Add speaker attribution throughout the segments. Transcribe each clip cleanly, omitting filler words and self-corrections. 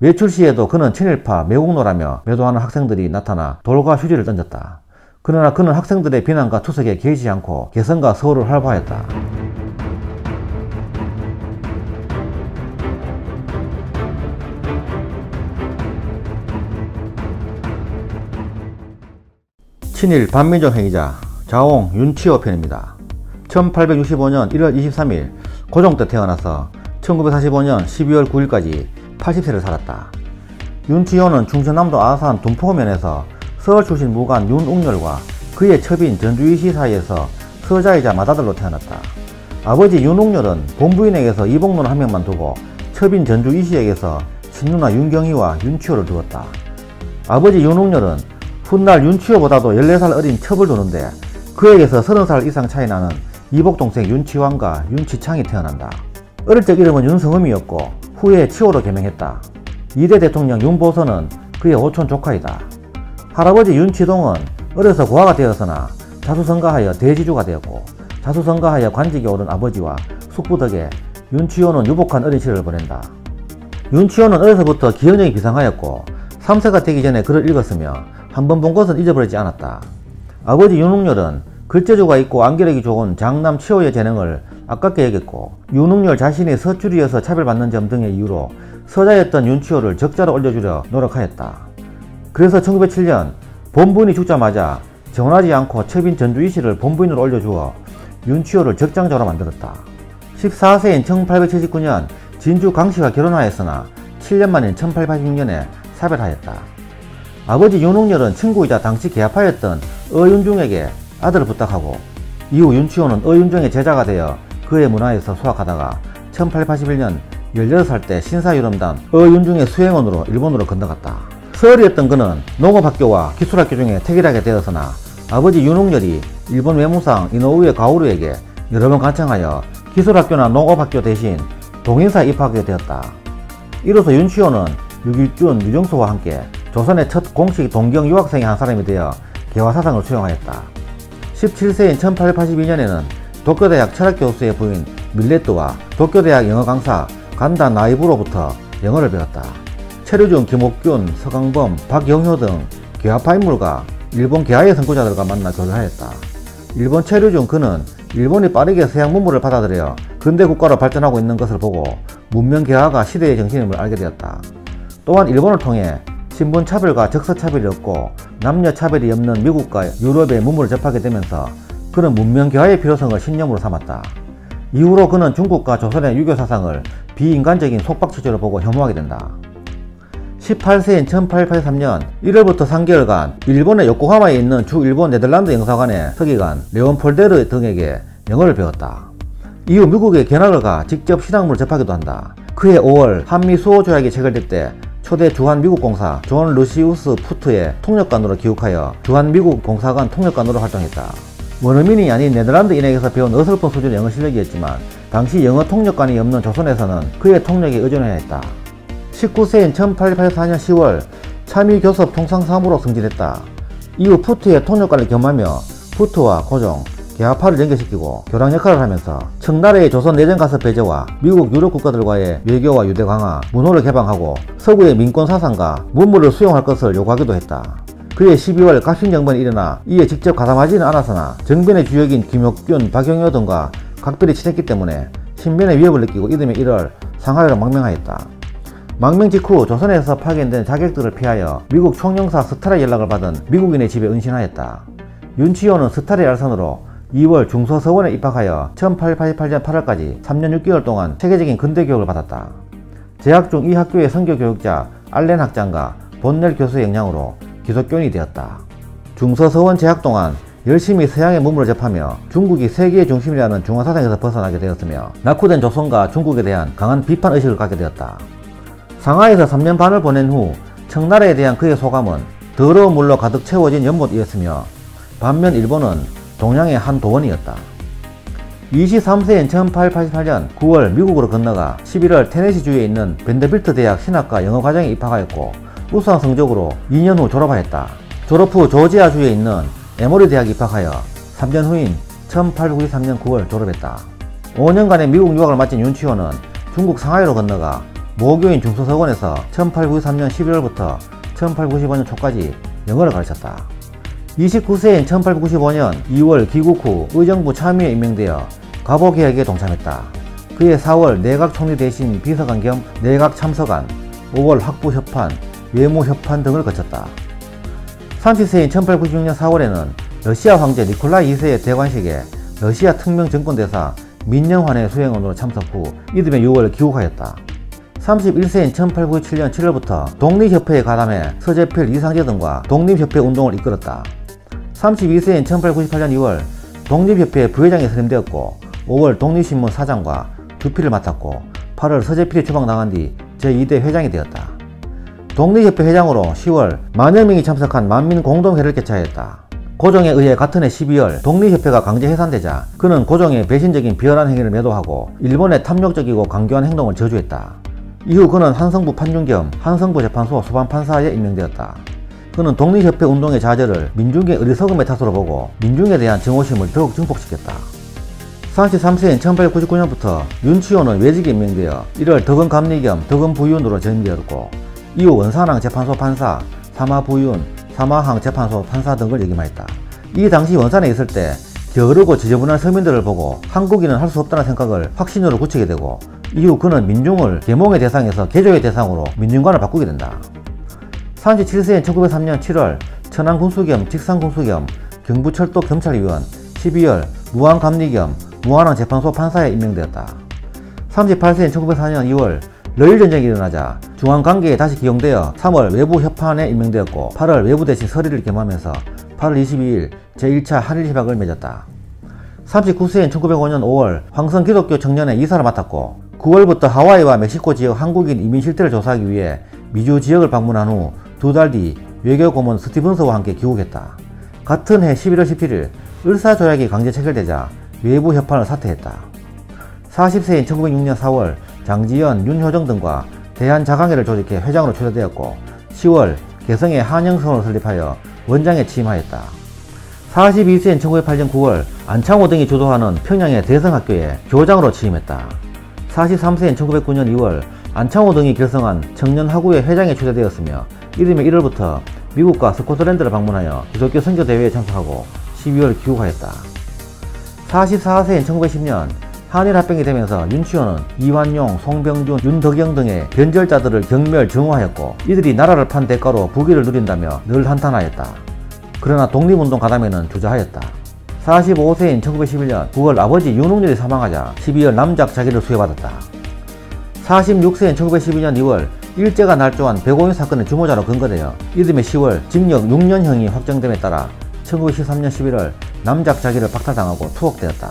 Speaker 1: 외출 시에도 그는 친일파, 매국노라며 매도하는 학생들이 나타나 돌과 휴지를 던졌다. 그러나 그는 학생들의 비난과 투석에 개의치 않고 개성과 서울을 활보하였다. 친일 반민족 행위자 자옹 윤치호 편입니다. 1865년 1월 23일 고종 때 태어나서 1945년 12월 9일까지 80세를 살았다. 윤치호는 충청남도 아산 둔포면에서 서울 출신 무관 윤웅렬과 그의 처빈 전주이시 사이에서 서자이자 맏아들로 태어났다. 아버지 윤웅렬은 본부인에게서 이복로는 한 명만 두고 처빈 전주이시에게서 친누나 윤경희와 윤치호를 두었다. 아버지 윤웅렬은 훗날 윤치호보다도 14살 어린 첩을 두는데 그에게서 30살 이상 차이 나는 이복동생 윤치환과 윤치창이 태어난다. 어릴 적 이름은 윤성음이었고 후에 치호로 개명했다. 2대 대통령 윤보선은 그의 오촌 조카이다. 할아버지 윤치동은 어려서 고아가 되었으나 자수성가하여 대지주가 되었고 자수성가하여 관직에 오른 아버지와 숙부 덕에 윤치호는 유복한 어린 시절을 보낸다. 윤치호는 어려서부터 기억력이 비상하였고 3세가 되기 전에 글을 읽었으며 한 번 본 것은 잊어버리지 않았다. 아버지 윤웅렬은 글재주가 있고 암기력이 좋은 장남 치호의 재능을 아깝게 여겼고 윤웅렬 자신이 서출이어서 차별받는 점 등의 이유로 서자였던 윤치호를 적자로 올려주려 노력하였다. 그래서 1907년 본부인이 죽자마자 정하지 않고 처빈 전주이시를 본부인으로 올려주어 윤치호를 적장자로 만들었다. 14세인 1879년 진주 강씨와 결혼하였으나 7년 만인 1886년에 사별하였다. 아버지 윤웅렬은 친구이자 당시 계합하였던 어윤중에게 아들을 부탁하고 이후 윤치호는 어윤중의 제자가 되어 그의 문화에서 수학하다가 1881년 18살 때 신사유람단 어윤중의 수행원으로 일본으로 건너갔다. 서울이었던 그는 농업학교와 기술학교 중에 택일하게 되었으나 아버지 윤웅렬이 일본 외무상 이노우에 가오루에게 여러 번 간청하여 기술학교나 농업학교 대신 동인사에 입학하게 되었다. 이로써 윤치호는 유길준, 유정수와 함께 조선의 첫 공식 동경 유학생의 한 사람이 되어 개화사상을 수용하였다. 17세인 1882년에는 도쿄대학 철학교수의 부인 밀레트와 도쿄대학 영어 강사 간다 나이부로부터 영어를 배웠다. 체류중, 김옥균, 서강범, 박영효 등 개화파 인물과 일본 개화의 선구자들과 만나 교류하였다. 일본 체류 중 그는 일본이 빠르게 서양 문물을 받아들여 근대 국가로 발전하고 있는 것을 보고 문명 개화가 시대의 정신임을 알게 되었다. 또한 일본을 통해 신분 차별과 적서 차별이 없고 남녀 차별이 없는 미국과 유럽의 문물을 접하게 되면서 그는 문명 개화의 필요성을 신념으로 삼았다. 이후로 그는 중국과 조선의 유교 사상을 비인간적인 속박체제로 보고 혐오하게 된다. 18세인 1883년 1월부터 3개월간 일본의 요코하마에 있는 주 일본 네덜란드 영사관의 서기관 레온폴데르 등에게 영어를 배웠다. 이후 미국에 견학을 가 직접 신학문을 접하기도 한다. 그해 5월 한미 수호 조약이 체결될 때 초대 주한 미국 공사 존 루시우스 푸트의 통역관으로 기획하여 주한 미국 공사관 통역관으로 활동했다. 원어민이 아닌 네덜란드인에게서 배운 어설픈 수준의 영어 실력이었지만 당시 영어 통역관이 없는 조선에서는 그의 통역에 의존해야 했다. 19세인 1884년 10월 참의교섭 통상사무로 승진했다. 이후 푸트의 통역관을 겸하며 푸트와 고종, 개화파를 연결시키고 교랑 역할을 하면서 청나라의 조선 내전 가섭 배제와 미국 유럽 국가들과의 외교와 유대 강화, 문호를 개방하고 서구의 민권 사상과 문물을 수용할 것을 요구하기도 했다. 그해 12월 갑신정변이 일어나 이에 직접 가담하지는 않았으나 정변의 주역인 김옥균, 박영효 등과 각별히 친했기 때문에 신변의 위협을 느끼고 이듬해 1월 상하이로 망명하였다. 망명 직후 조선에서 파견된 자객들을 피하여 미국 총영사 스탈의 연락을 받은 미국인의 집에 은신하였다. 윤치호는 스탈의 알선으로 2월 중서서원에 입학하여 1888년 8월까지 3년 6개월 동안 체계적인 근대교육을 받았다. 재학 중 이 학교의 선교교육자 알렌 학장과 본넬 교수의 영향으로 기독교인이 되었다. 중서서원 재학 동안 열심히 서양의 문물을 접하며 중국이 세계의 중심이라는 중화사상에서 벗어나게 되었으며 낙후된 조선과 중국에 대한 강한 비판의식을 갖게 되었다. 상하이에서 3년 반을 보낸 후 청나라에 대한 그의 소감은 더러운 물로 가득 채워진 연못이었으며 반면 일본은 동양의 한 도원이었다. 23세인 1888년 9월 미국으로 건너가 11월 테네시주에 있는 벤더빌트 대학 신학과 영어과정에 입학하였고 우수한 성적으로 2년 후 졸업하였다. 졸업 후 조지아주에 있는 에모리 대학에 입학하여 3년 후인 1893년 9월 졸업했다. 5년간의 미국 유학을 마친 윤치호는 중국 상하이로 건너가 모교인 중소서원에서 1893년 11월부터 1895년 초까지 영어를 가르쳤다. 29세인 1895년 2월 귀국 후 의정부 참의에 임명되어 가보개혁에 동참했다. 그해 4월 내각총리 대신 비서관 겸 내각참서관, 5월 학부협판, 외무협판 등을 거쳤다. 30세인 1896년 4월에는 러시아 황제 니콜라이 2세의 대관식에 러시아 특명정권대사 민영환의 수행원으로 참석 후 이듬해 6월 귀국하였다. 31세인 1897년 7월부터 독립협회에 가담해 서재필, 이상제 등과 독립협회 운동을 이끌었다. 32세인 1898년 2월 독립협회 부회장에 선임되었고 5월 독립신문 사장과 주필을 맡았고 8월 서재필이 추방당한 뒤 제2대 회장이 되었다. 독립협회 회장으로 10월 만여 명이 참석한 만민공동회를 개최하였다. 고종에 의해 같은 해 12월 독립협회가 강제 해산되자 그는 고종의 배신적인 비열한 행위를 매도하고 일본의 탐욕적이고 강교한 행동을 저주했다. 이후 그는 한성부 판중 겸 한성부 재판소 소방판사에 임명되었다. 그는 독립협회 운동의 좌절을 민중의 어리석음의 탓으로 보고 민중에 대한 정오심을 더욱 증폭시켰다. 33세인 1899년부터 윤치호는 외직에 임명되어 1월 덕은감리 겸 덕은부윤으로 전임되었고 이후 원산항 재판소 판사, 사마부윤, 사마항 재판소 판사 등을 역임하였다. 이 당시 원산에 있을 때 게으르고 지저분한 서민들을 보고 한국인은 할 수 없다는 생각을 확신으로 굳히게 되고 이후 그는 민중을 계몽의 대상에서 개조의 대상으로 민중관을 바꾸게 된다. 37세인 1903년 7월 천안군수 겸 직산군수 겸 경부철도 경찰위원, 12월 무안감리 겸 무안항 재판소 판사에 임명되었다. 38세인 1904년 2월 러일전쟁이 일어나자 중앙관계에 다시 기용되어 3월 외부협판에 임명되었고 8월 외부대신 서리를 겸하면서 8월 22일 제1차 한일협약을 맺었다. 39세인 1905년 5월 황성 기독교 청년회 이사를 맡았고 9월부터 하와이와 멕시코 지역 한국인 이민 실태를 조사하기 위해 미주 지역을 방문한 후 2달 뒤 외교고문 스티븐스와 함께 귀국했다. 같은 해 11월 17일 을사조약이 강제 체결되자 외부협판을 사퇴했다. 40세인 1906년 4월 장지연, 윤효정 등과 대한자강회를 조직해 회장으로 초대되었고 10월 개성에 한영성을 설립하여 원장에 취임하였다. 42세인 1908년 9월 안창호 등이 주도하는 평양의 대성학교에 교장으로 취임했다. 43세인 1909년 2월 안창호 등이 결성한 청년하구의 회장에 초대되었으며 이듬해 1월부터 미국과 스코틀랜드를 방문하여 기독교 선교대회에 참석하고 12월 귀국하였다. 44세인 1910년 한일합병이 되면서 윤치호는 이완용, 송병준, 윤덕영 등의 변절자들을 경멸 정오하였고 이들이 나라를 판 대가로 부귀를 누린다며 늘 한탄하였다. 그러나 독립운동 가담에는 주저하였다. 45세인 1911년 9월 아버지 윤웅렬이 사망하자 12월 남작 자기를 수여받았다. 46세인 1912년 2월 일제가 날조한 백오인 사건의 주모자로 근거되어 이듬해 10월 징역 6년형이 확정됨에 따라 1913년 11월 남작 자기를 박탈당하고 투옥되었다.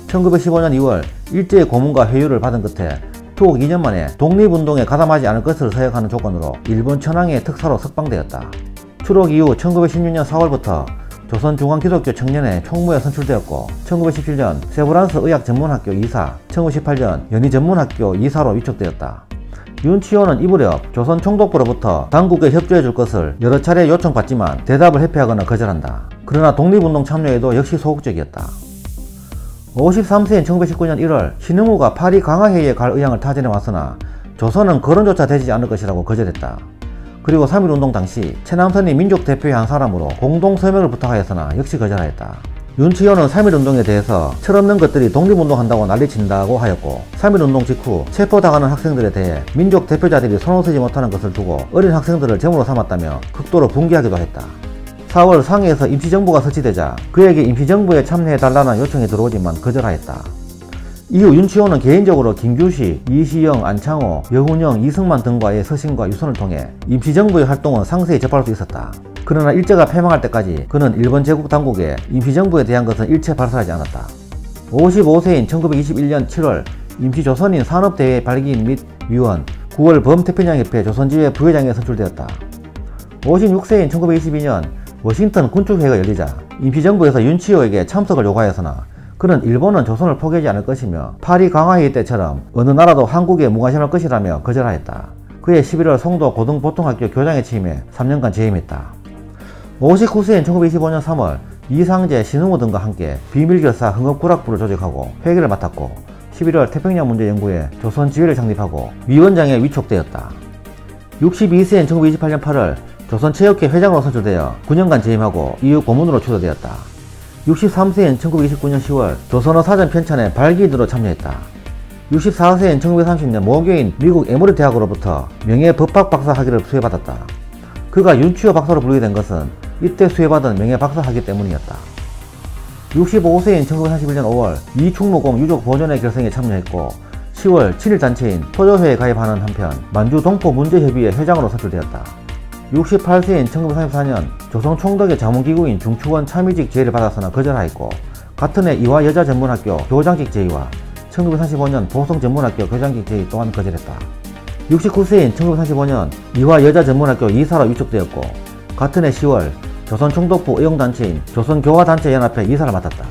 Speaker 1: 1915년 2월 일제의 고문과 회유를 받은 끝에 투옥 2년 만에 독립운동에 가담하지 않을 것을 서약하는 조건으로 일본 천황의 특사로 석방되었다. 추록 이후 1916년 4월부터 조선중앙기독교 청년회 총무에 선출되었고 1917년 세브란스 의학전문학교 이사, 1918년 연희전문학교 이사로 위촉되었다. 윤치호는 이 무렵 조선총독부로부터 당국에 협조해줄 것을 여러 차례 요청받지만 대답을 회피하거나 거절한다. 그러나 독립운동 참여에도 역시 소극적이었다. 53세인 1919년 1월 신흥우가 파리 강화회의에 갈 의향을 타진해 왔으나 조선은 거론조차 되지 않을 것이라고 거절했다. 그리고 3.1운동 당시 최남선이 민족대표의 한 사람으로 공동서명을 부탁하였으나 역시 거절하였다. 윤치호는 3.1운동에 대해서 철없는 것들이 독립운동한다고 난리친다고 하였고 3.1운동 직후 체포당하는 학생들에 대해 민족 대표자들이 손을 쓰지 못하는 것을 두고 어린 학생들을 제물로 삼았다며 극도로 분개하기도 했다. 4월 상해에서 임시정부가 설치되자 그에게 임시정부에 참여해달라는 요청이 들어오지만 거절하였다. 이후 윤치호는 개인적으로 김규식, 이시영, 안창호, 여훈영, 이승만 등과의 서신과 유선을 통해 임시정부의 활동은 상세히 접할 수 있었다. 그러나 일제가 패망할 때까지 그는 일본 제국 당국에 임시정부에 대한 것은 일체 발설하지 않았다. 55세인 1921년 7월 임시조선인 산업대회 발기인 및 위원, 9월 범태평양협회 조선지회 부회장에 선출되었다. 56세인 1922년 워싱턴 군축회의가 열리자 임시정부에서 윤치호에게 참석을 요구하였으나 그는 일본은 조선을 포기하지 않을 것이며 파리 강화회의 때처럼 어느 나라도 한국에 무관심할 것이라며 거절하였다. 그해 11월 송도 고등보통학교 교장에 취임해 3년간 재임했다. 59세인 1925년 3월 이상제, 신흥우 등과 함께 비밀결사 흥업구락부를 조직하고 회계를 맡았고 11월 태평양 문제 연구회 조선지회를 창립하고 위원장에 위촉되었다. 62세인 1928년 8월 조선체육회 회장으로 선출되어 9년간 재임하고 이후 고문으로 추도되었다. 63세인 1929년 10월 조선어 사전 편찬에 발기인으로 참여했다. 64세인 1930년 모교인 미국 에모리 대학으로부터 명예 법학 박사 학위를 수여받았다. 그가 윤치호 박사로 불리게 된 것은 이때 수여받은 명예 박사 학위 때문이었다. 65세인 1941년 5월 이충무공 유족 보존회 결성에 참여했고 10월 친일단체인 토조회에 가입하는 한편 만주 동포 문제협의회 회장으로 선출되었다. 68세인 1934년 조선 총독의 자문기구인 중추원 참의직 제의를 받았으나 거절하였고 같은 해 이화 여자전문학교 교장직 제의와 1935년 보성전문학교 교장직 제의 또한 거절했다. 69세인 1945년 이화 여자전문학교 이사로 위촉되었고 같은 해 10월 조선총독부 의용단체인 조선교화단체연합회 이사를 맡았다.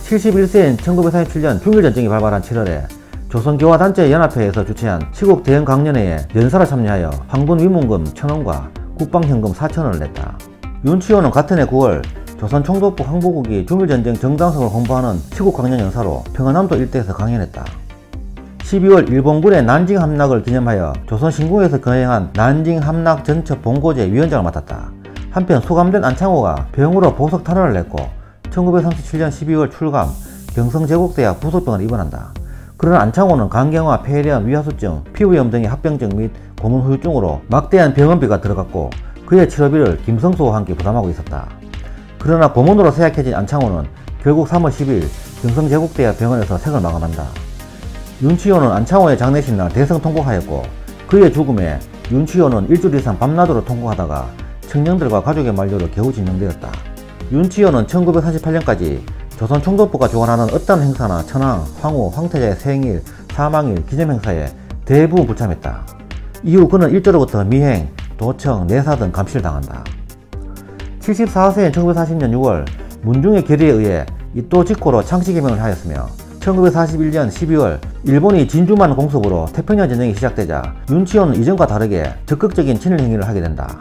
Speaker 1: 71세인 1947년 중일전쟁이 발발한 7월에 조선교화단체연합회에서 주최한 시국 대응 강연회에 연사로 참여하여 황군 위문금 1,000원과 국방현금 4,000원을 냈다. 윤치호는 같은 해 9월 조선총독부 황보국이 중일전쟁 정당성을 홍보하는 시국 강연 연사로 평안남도 일대에서 강연했다. 12월 일본군의 난징 함락을 기념하여 조선신궁에서 거행한 난징 함락 전첩 본고제 위원장을 맡았다. 한편 수감된 안창호가 병으로 보석 탄원을 냈고 1937년 12월 출감 경성제국대학 부속병을 입원한다. 그러나 안창호는 간경화, 폐렴, 위하수증, 피부염 등의 합병증 및 고문 후유증으로 막대한 병원비가 들어갔고 그의 치료비를 김성수와 함께 부담하고 있었다. 그러나 고문으로 쇠약해진 안창호는 결국 3월 10일 경성제국대학 병원에서 생을 마감한다. 윤치호는 안창호의 장례식날 대성 통곡하였고 그의 죽음에 윤치호는 일주일 이상 밤낮으로 통곡하다가 청년들과 가족의 만류로 겨우 진정되었다. 윤치호는 1948년까지 조선 총독부가 주관하는 어떤 행사나 천황, 황후, 황태자의 생일, 사망일, 기념행사에 대부분 불참했다. 이후 그는 일조로부터 미행, 도청, 내사 등 감시를 당한다. 74세인 1940년 6월 문중의 결의에 의해 이토 직후로 창씨개명을 하였으며 1941년 12월 일본이 진주만 공습으로 태평양 전쟁이 시작되자 윤치호는 이전과 다르게 적극적인 친일 행위를 하게 된다.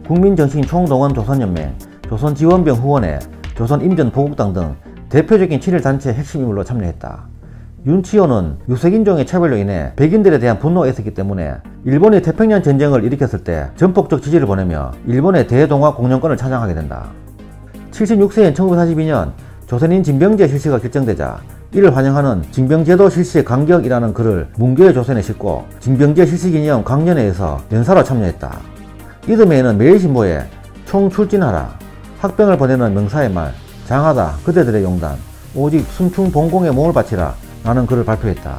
Speaker 1: 국민정신 총동원 조선연맹, 조선지원병 후원회, 조선임전보국당 등 대표적인 친일단체 핵심 인물로 참여했다. 윤치호는 유색인종의 차별로 인해 백인들에 대한 분노가 있었기 때문에 일본이 태평양 전쟁을 일으켰을 때 전폭적 지지를 보내며 일본의 대동아 공영권을 찬양하게 된다. 76세인 1942년 조선인 징병제 실시가 결정되자 이를 환영하는 징병제도 실시의 간격이라는 글을 문교의 조선에 싣고 징병제 실시 기념 강연회에서 연사로 참여했다. 이듬해에는 매일신보에 총출진하라, 학병을 보내는 명사의 말, 장하다 그대들의 용단, 오직 순충 봉공에 몸을 바치라 라는 글을 발표했다.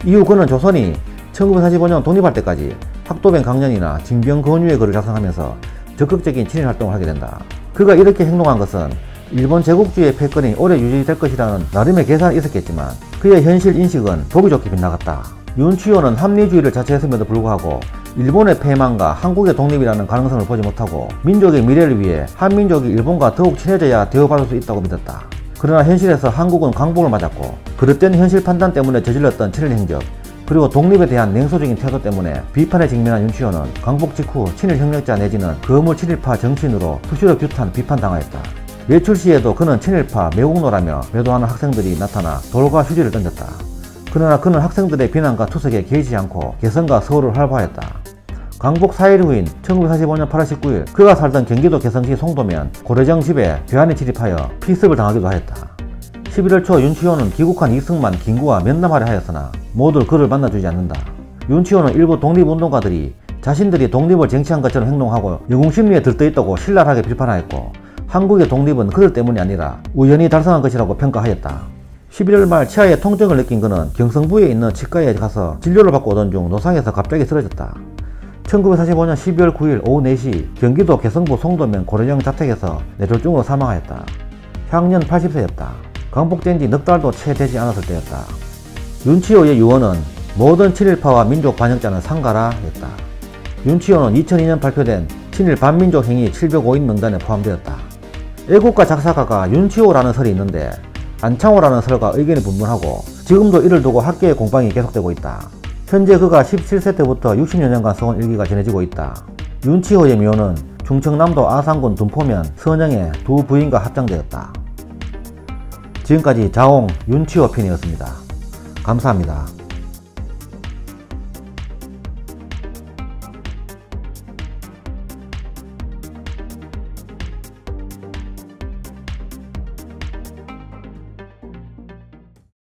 Speaker 1: 이후 그는 조선이 1945년 독립할 때까지 학도병 강연이나 징병 권유의 글을 작성하면서 적극적인 친일 활동을 하게 된다. 그가 이렇게 행동한 것은 일본 제국주의의 패권이 오래 유지될 것이라는 나름의 계산이 있었겠지만 그의 현실 인식은 보기 좋게 빗나갔다. 윤치호는 합리주의를 자처했음에도 불구하고 일본의 패망과 한국의 독립이라는 가능성을 보지 못하고 민족의 미래를 위해 한민족이 일본과 더욱 친해져야 대우받을 수 있다고 믿었다. 그러나 현실에서 한국은 광복을 맞았고 그릇된 현실 판단 때문에 저질렀던 친일 행적 그리고 독립에 대한 냉소적인 태도 때문에 비판에 직면한 윤치호는 광복 직후 친일 협력자 내지는 거물 친일파 정치인으로 수시로 규탄, 비판당하였다. 외출 시에도 그는 친일파, 매국노라며 매도하는 학생들이 나타나 돌과 휴지를 던졌다. 그러나 그는 학생들의 비난과 투석에 개의치 않고 개성과 서울을 활보하였다. 광복 4일 후인 1945년 8월 19일 그가 살던 경기도 개성시 송도면 고려정 집에 괴한이 침입하여 피습을 당하기도 하였다. 11월 초 윤치호는 귀국한 이승만, 김구와 면담하려 하였으나 모두 그를 만나주지 않는다. 윤치호는 일부 독립운동가들이 자신들이 독립을 쟁취한 것처럼 행동하고 영웅심리에 들떠있다고 신랄하게 비판하였고 한국의 독립은 그들 때문이 아니라 우연히 달성한 것이라고 평가하였다. 11월 말 치아에 통증을 느낀 그는 경성부에 있는 치과에 가서 진료를 받고 오던 중 노상에서 갑자기 쓰러졌다. 1945년 12월 9일 오후 4시 경기도 개성부 송도면 고려정 자택에서 뇌졸중으로 사망하였다. 향년 80세였다. 광복된 지 넉 달도 채 되지 않았을 때였다. 윤치호의 유언은 모든 친일파와 민족 반역자는 상가라 였다. 윤치호는 2002년 발표된 친일 반민족 행위 705인 명단에 포함되었다. 애국가 작사가가 윤치호라는 설이 있는데 안창호라는 설과 의견이 분분하고 지금도 이를 두고 학계의 공방이 계속되고 있다. 현재 그가 17세 때부터 60여 년간 써온 일기가 전해지고 있다. 윤치호의 묘는 충청남도 아산군 둔포면 선영의 두 부인과 합장되었다. 지금까지 자옹 윤치호 편이었습니다. 감사합니다.